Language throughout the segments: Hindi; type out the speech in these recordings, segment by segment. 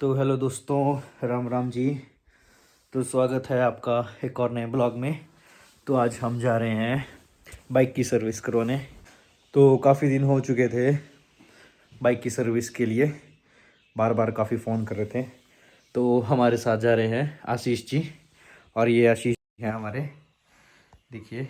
तो हेलो दोस्तों, राम राम जी। तो स्वागत है आपका एक और नए ब्लॉग में। तो आज हम जा रहे हैं बाइक की सर्विस करवाने। तो काफ़ी दिन हो चुके थे बाइक की सर्विस के लिए, बार बार काफ़ी फ़ोन कर रहे थे। तो हमारे साथ जा रहे हैं आशीष जी, और ये आशीष हैं हमारे, देखिए।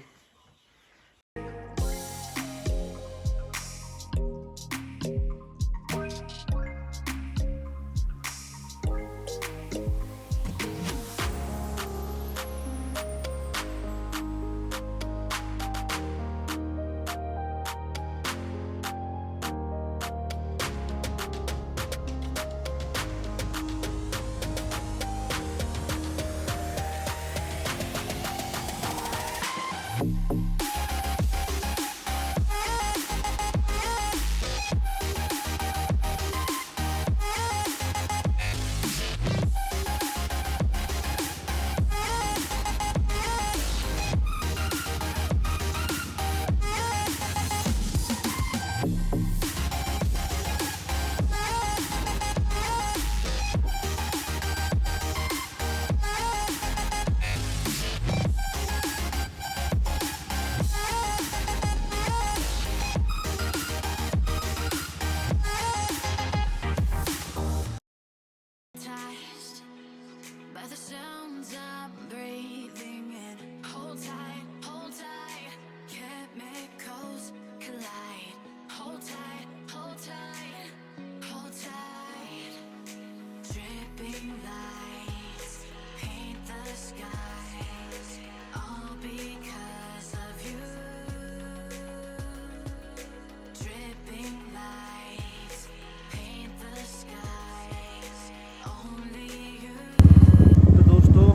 तो दोस्तों,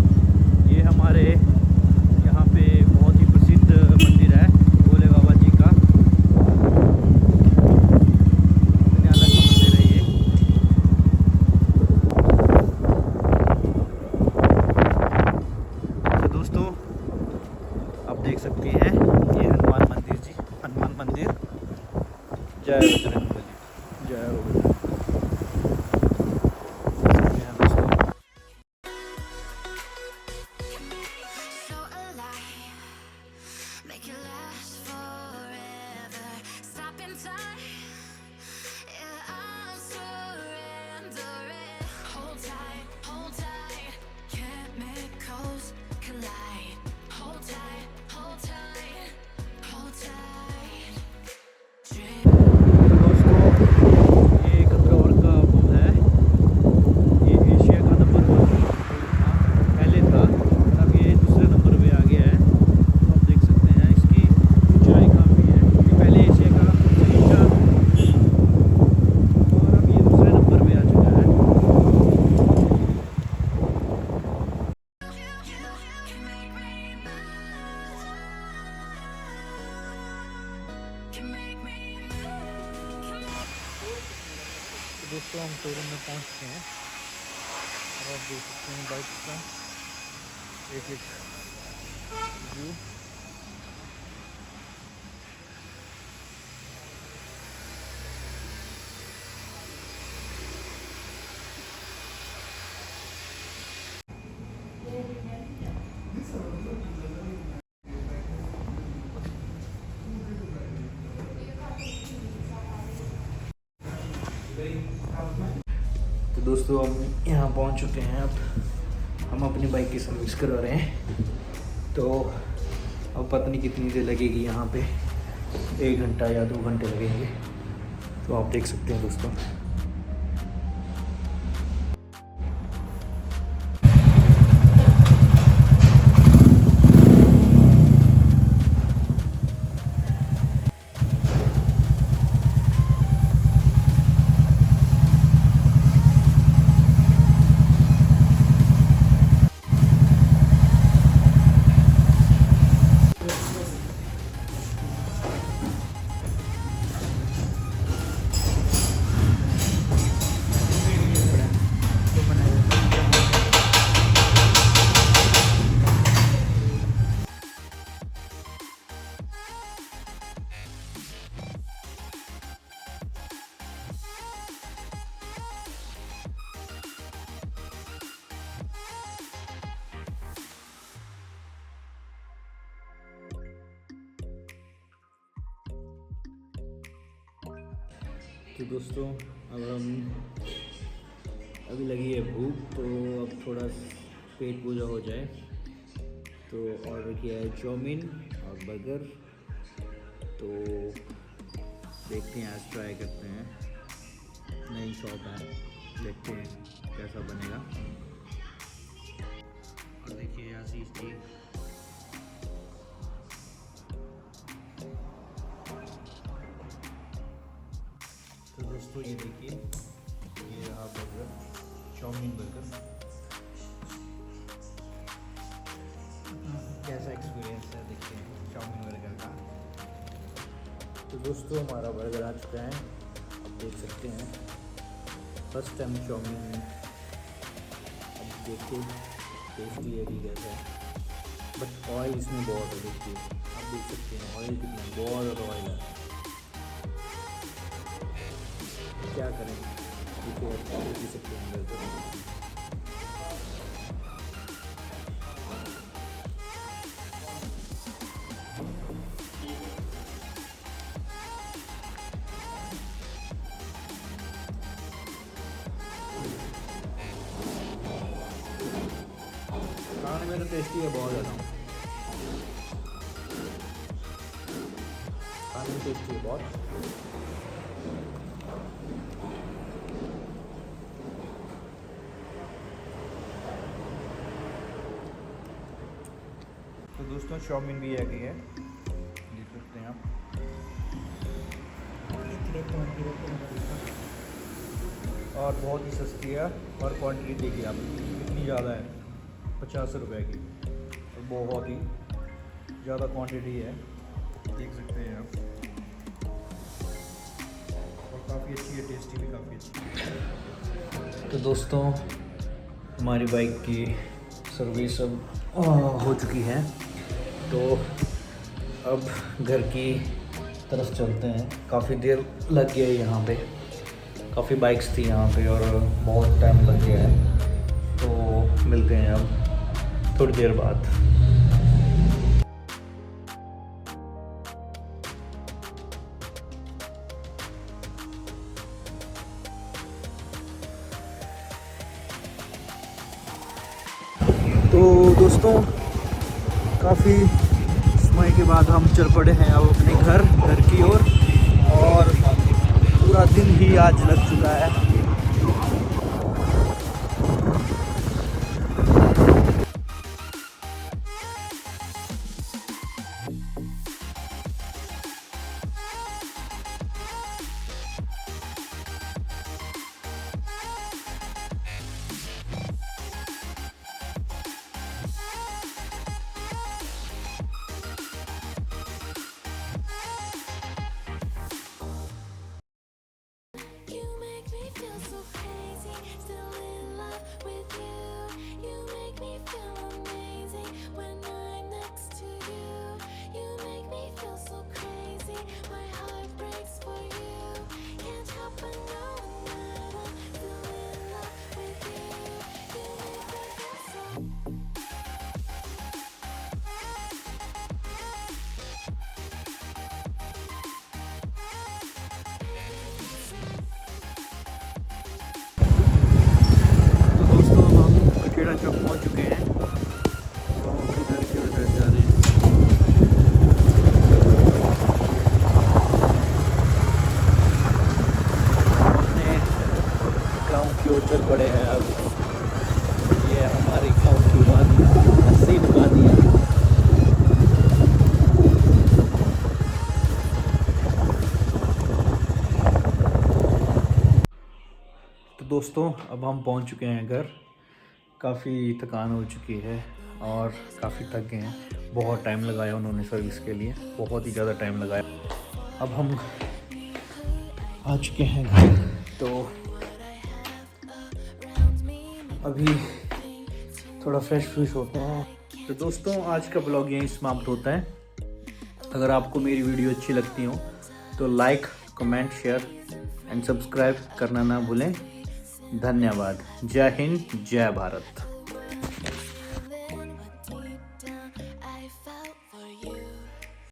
ये हमारे यहाँ पे बहुत ही प्रसिद्ध मंदिर है भोले बाबा जी का। विद्यालय का मंदिर है ये। तो दोस्तों, आप देख सकते हैं ये हनुमान मंदिर जी, हनुमान मंदिर। जय बजरंग बली, जय हो बजरंग। दोस्तों, हम शोरूम में पहुंच चुके हैं और आप देख सकते हैं बाइक का एक व्यू। तो दोस्तों, हम यहाँ पहुँच चुके हैं। अब हम अपनी बाइक की सर्विस करवा रहे हैं। तो अब पता नहीं कितनी देर लगेगी यहाँ पे, 1 घंटा या 2 घंटे लगेंगे। तो आप देख सकते हैं दोस्तों। तो दोस्तों अब हम अभी लगी है भूख, तो अब थोड़ा पेट पूजा हो जाए, तो ऑर्डर किया है चाउमीन और बर्गर। तो देखते हैं, आज ट्राई करते हैं। नई शॉप है, देखते हैं कैसा बनेगा। और देखिए आशीष जी, तो दोस्तों ये देखिए, ये रहा बर्गर, चाउमीन बर्गर। कैसा एक्सपीरियंस है देखते हैं चाउमीन बर्गर का। तो दोस्तों हमारा बर्गर आ चुका है, आप देख सकते हैं। फर्स्ट टाइम चाउमीन, अब देखिए टेस्टी है कि कैसा है, बट ऑयल इसमें बहुत है। देखिए आप देख सकते हैं ऑयल कितना, बहुत ज़्यादा ऑयल है। क्या करें, देखिए आप देख सकते हैं अंदर तो। खाने में तो टेस्टी है बहुत ज़्यादा, खाने में टेस्टी है बहुत। तो दोस्तों चाउमीन भी आ गई है, देख सकते हैं आप। और बहुत ही सस्ती है, और क्वांटिटी देखिए आप कितनी ज़्यादा है, 50 रुपए की, और बहुत ही ज़्यादा क्वांटिटी है, देख सकते हैं आप। और काफ़ी अच्छी है, टेस्टी भी काफ़ी अच्छी। तो दोस्तों हमारी बाइक की सर्विस अब हो चुकी है, तो अब घर की तरफ चलते हैं। काफ़ी देर लग गया है यहाँ पे, काफ़ी बाइक्स थी यहाँ पे और बहुत टाइम लग गया है, तो मिलते हैं अब थोड़ी देर बाद। तो दोस्तों काफ़ी समय के बाद हम चल पड़े हैं अब अपने घर की ओर, और पूरा दिन ही आज लग चुका है। चौक पहुँच चुके हैं, तो इधर की उधर जा रहे हैं। अपने गाँव की ओर चल पड़े हैं अब। ये हमारी गाँव की वादी, हसीन वादी है। तो दोस्तों अब हम पहुंच चुके हैं घर। काफ़ी थकान हो चुकी है और काफ़ी थक गए हैं। बहुत टाइम लगाया उन्होंने सर्विस के लिए, बहुत ही ज़्यादा टाइम लगाया। अब हम आ चुके हैं घर, तो अभी थोड़ा फ्रेश होते हैं। तो दोस्तों आज का ब्लॉग यहीं समाप्त होता है। अगर आपको मेरी वीडियो अच्छी लगती हो तो like, comment, share and subscribe करना ना भूलें। धन्यवाद। जय हिंद, जय भारत।